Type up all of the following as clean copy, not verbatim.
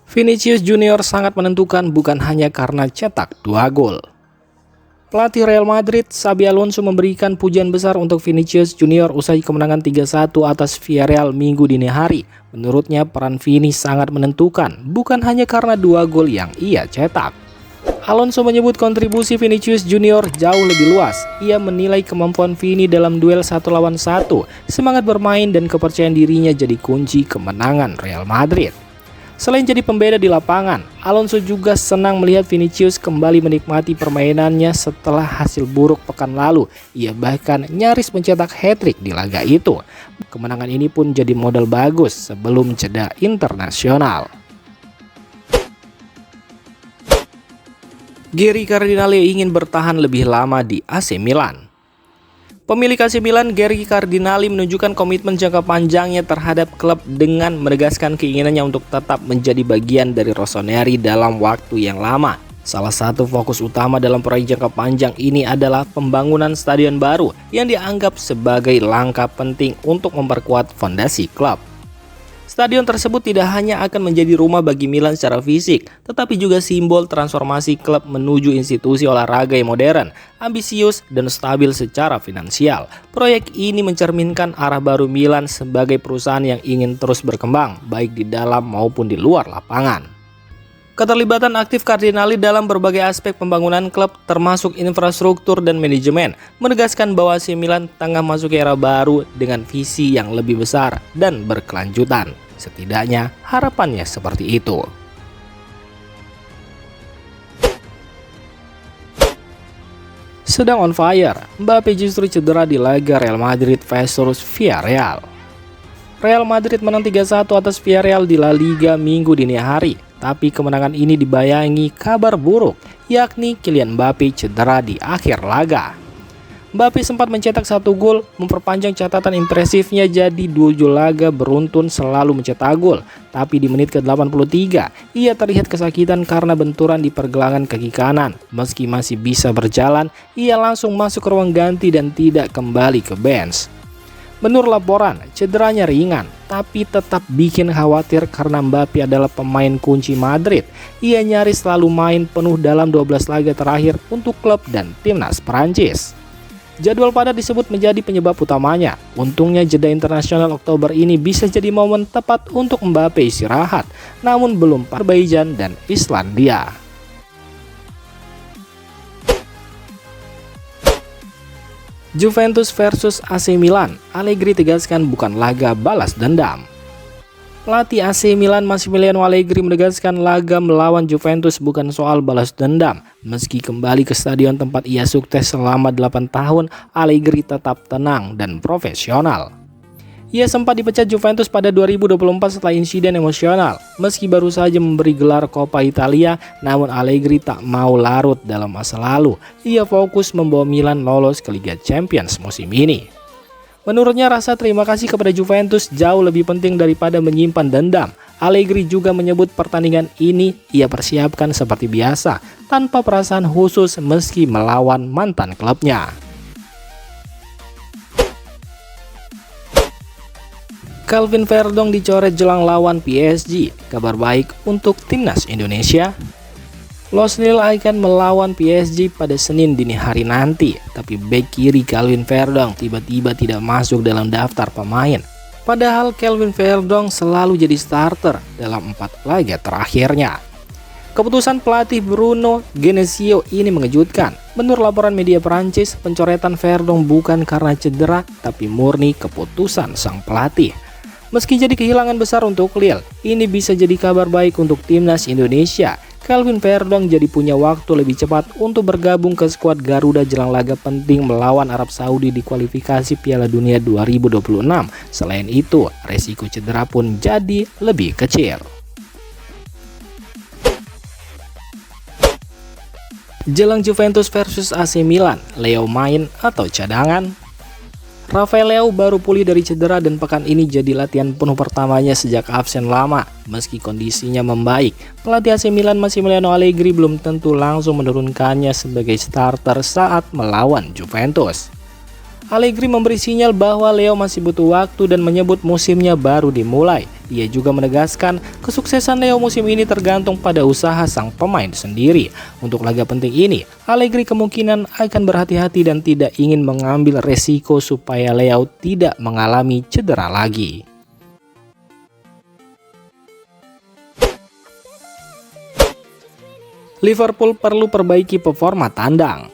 Vinicius Junior sangat menentukan bukan hanya karena cetak 2 gol. Pelatih Real Madrid, Xabi Alonso memberikan pujian besar untuk Vinicius Junior usai kemenangan 3-1 atas Villarreal Minggu dini hari. Menurutnya peran Vini sangat menentukan, bukan hanya karena 2 gol yang ia cetak. Alonso menyebut kontribusi Vinicius Junior jauh lebih luas. Ia menilai kemampuan Vini dalam duel 1 lawan 1, semangat bermain dan kepercayaan dirinya jadi kunci kemenangan Real Madrid. Selain jadi pembeda di lapangan, Alonso juga senang melihat Vinicius kembali menikmati permainannya setelah hasil buruk pekan lalu. Ia bahkan nyaris mencetak hat-trick di laga itu. Kemenangan ini pun jadi modal bagus sebelum jeda internasional. Gary Cardinale ingin bertahan lebih lama di AC Milan. Pemilik AC Milan, Gary Cardinale, menunjukkan komitmen jangka panjangnya terhadap klub dengan menegaskan keinginannya untuk tetap menjadi bagian dari Rossoneri dalam waktu yang lama. Salah satu fokus utama dalam proyek jangka panjang ini adalah pembangunan stadion baru yang dianggap sebagai langkah penting untuk memperkuat fondasi klub. Stadion tersebut tidak hanya akan menjadi rumah bagi Milan secara fisik, tetapi juga simbol transformasi klub menuju institusi olahraga yang modern, ambisius, dan stabil secara finansial. Proyek ini mencerminkan arah baru Milan sebagai perusahaan yang ingin terus berkembang, baik di dalam maupun di luar lapangan. Keterlibatan aktif Cardinale dalam berbagai aspek pembangunan klub termasuk infrastruktur dan manajemen menegaskan bahwa AC Milan tengah masuk era baru dengan visi yang lebih besar dan berkelanjutan. Setidaknya harapannya seperti itu. Sedang on fire, Mbappe justru cedera di laga Real Madrid versus Villarreal. Real Madrid menang 3-1 atas Villarreal di La Liga Minggu dini hari. Tapi kemenangan ini dibayangi kabar buruk, yakni Kylian Mbappe cedera di akhir laga. Mbappe sempat mencetak 1 gol, memperpanjang catatan impresifnya jadi 7 laga beruntun selalu mencetak gol. Tapi di menit ke-83, ia terlihat kesakitan karena benturan di pergelangan kaki kanan. Meski masih bisa berjalan, ia langsung masuk ke ruang ganti dan tidak kembali ke bench. Menurut laporan, cederanya ringan, tapi tetap bikin khawatir karena Mbappe adalah pemain kunci Madrid. Ia nyaris selalu main penuh dalam 12 laga terakhir untuk klub dan timnas Prancis. Jadwal padat disebut menjadi penyebab utamanya. Untungnya jeda internasional Oktober ini bisa jadi momen tepat untuk Mbappe istirahat, namun belum Azerbaijan dan Islandia. Juventus versus AC Milan, Allegri tegaskan bukan laga balas dendam. Pelatih AC Milan Massimiliano Allegri menegaskan laga melawan Juventus bukan soal balas dendam. Meski kembali ke stadion tempat ia sukses selama 8 tahun, Allegri tetap tenang dan profesional. Ia sempat dipecat Juventus pada 2024 setelah insiden emosional. Meski baru saja memberi gelar Coppa Italia, namun Allegri tak mau larut dalam masa lalu. Ia fokus membawa Milan lolos ke Liga Champions musim ini. Menurutnya rasa terima kasih kepada Juventus jauh lebih penting daripada menyimpan dendam. Allegri juga menyebut pertandingan ini ia persiapkan seperti biasa, tanpa perasaan khusus meski melawan mantan klubnya. Calvin Verdong dicoret jelang lawan PSG. Kabar baik untuk timnas Indonesia. Los Lille akan melawan PSG pada Senin dini hari nanti. Tapi bek kiri Calvin Verdong tiba-tiba tidak masuk dalam daftar pemain. Padahal Calvin Verdong selalu jadi starter dalam 4 laga terakhirnya. Keputusan pelatih Bruno Genesio ini mengejutkan. Menurut laporan media Prancis, pencoretan Verdong bukan karena cedera, tapi murni keputusan sang pelatih. Meski jadi kehilangan besar untuk Lille, ini bisa jadi kabar baik untuk timnas Indonesia. Calvin Verdong jadi punya waktu lebih cepat untuk bergabung ke skuad Garuda jelang laga penting melawan Arab Saudi di kualifikasi Piala Dunia 2026. Selain itu, resiko cedera pun jadi lebih kecil. Jelang Juventus versus AC Milan, Leo main atau cadangan? Rafael Leao baru pulih dari cedera dan pekan ini jadi latihan penuh pertamanya sejak absen lama. Meski kondisinya membaik, pelatih AC Milan Massimiliano Allegri belum tentu langsung menurunkannya sebagai starter saat melawan Juventus. Allegri memberi sinyal bahwa Leo masih butuh waktu dan menyebut musimnya baru dimulai. Ia juga menegaskan kesuksesan Leo musim ini tergantung pada usaha sang pemain sendiri. Untuk laga penting ini, Allegri kemungkinan akan berhati-hati dan tidak ingin mengambil resiko supaya Leo tidak mengalami cedera lagi. Liverpool perlu perbaiki performa tandang.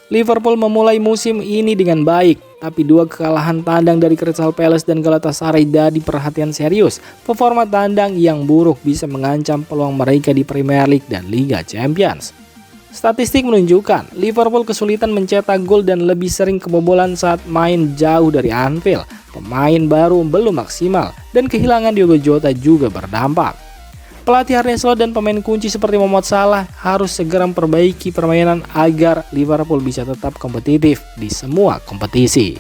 Liverpool memulai musim ini dengan baik, tapi dua kekalahan tandang dari Crystal Palace dan Galatasaray jadi perhatian serius. Performa tandang yang buruk bisa mengancam peluang mereka di Premier League dan Liga Champions. Statistik menunjukkan Liverpool kesulitan mencetak gol dan lebih sering kebobolan saat main jauh dari Anfield. Pemain baru belum maksimal dan kehilangan Diogo Jota juga berdampak. Pelatih Arne Slot dan pemain kunci seperti Mohamed Salah harus segera memperbaiki permainan agar Liverpool bisa tetap kompetitif di semua kompetisi.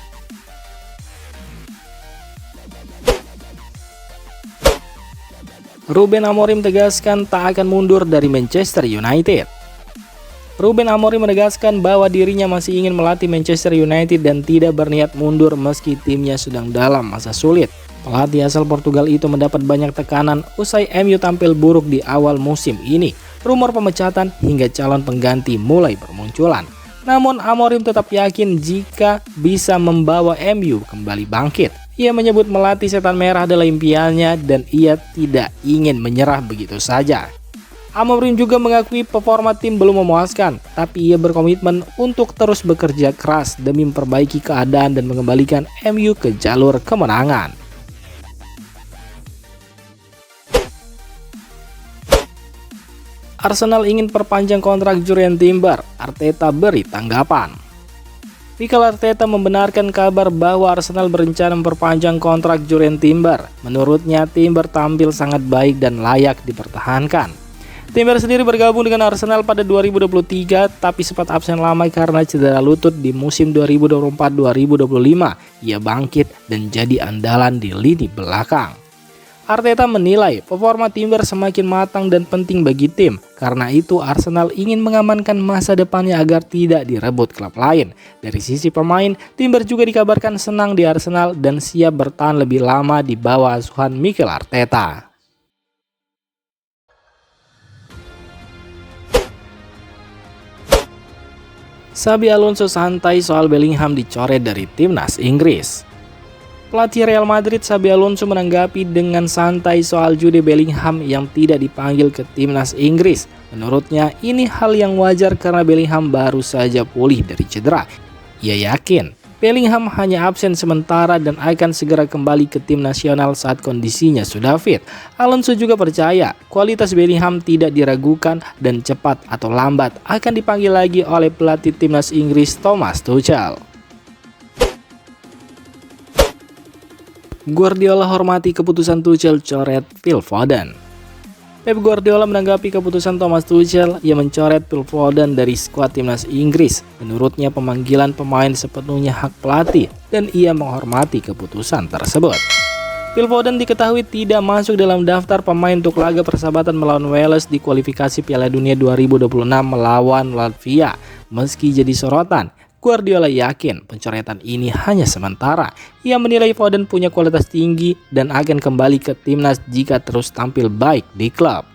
Ruben Amorim tegaskan tak akan mundur dari Manchester United. Ruben Amorim menegaskan bahwa dirinya masih ingin melatih Manchester United dan tidak berniat mundur meski timnya sedang dalam masa sulit. Pelatih asal Portugal itu mendapat banyak tekanan usai MU tampil buruk di awal musim ini. Rumor pemecatan hingga calon pengganti mulai bermunculan. Namun Amorim tetap yakin jika bisa membawa MU kembali bangkit. Ia menyebut melatih setan merah adalah impiannya dan ia tidak ingin menyerah begitu saja. Amorim juga mengakui performa tim belum memuaskan, tapi ia berkomitmen untuk terus bekerja keras demi memperbaiki keadaan dan mengembalikan MU ke jalur kemenangan. Arsenal ingin perpanjang kontrak Jurriën Timber, Arteta beri tanggapan. Mikel Arteta membenarkan kabar bahwa Arsenal berencana memperpanjang kontrak Jurriën Timber. Menurutnya, Timber tampil sangat baik dan layak dipertahankan. Timber sendiri bergabung dengan Arsenal pada 2023, tapi sempat absen lama karena cedera lutut di musim 2024-2025. Ia bangkit dan jadi andalan di lini belakang. Arteta menilai performa Timber semakin matang dan penting bagi tim. Karena itu Arsenal ingin mengamankan masa depannya agar tidak direbut klub lain. Dari sisi pemain, Timber juga dikabarkan senang di Arsenal dan siap bertahan lebih lama di bawah asuhan Mikel Arteta. Xabi Alonso santai soal Bellingham dicoret dari timnas Inggris. Pelatih Real Madrid Xabi Alonso menanggapi dengan santai soal Jude Bellingham yang tidak dipanggil ke timnas Inggris. Menurutnya ini hal yang wajar karena Bellingham baru saja pulih dari cedera. Ia yakin Bellingham hanya absen sementara dan akan segera kembali ke tim nasional saat kondisinya sudah fit. Alonso juga percaya kualitas Bellingham tidak diragukan dan cepat atau lambat akan dipanggil lagi oleh pelatih timnas Inggris Thomas Tuchel. Guardiola hormati keputusan Tuchel coret Phil Foden. Pep Guardiola menanggapi keputusan Thomas Tuchel yang mencoret Phil Foden dari skuad timnas Inggris. Menurutnya pemanggilan pemain sepenuhnya hak pelatih dan ia menghormati keputusan tersebut. Phil Foden diketahui tidak masuk dalam daftar pemain untuk laga persahabatan melawan Wales di kualifikasi Piala Dunia 2026 melawan Latvia. Meski jadi sorotan, Guardiola yakin pencoretan ini hanya sementara. Ia menilai Foden punya kualitas tinggi dan akan kembali ke timnas jika terus tampil baik di klub.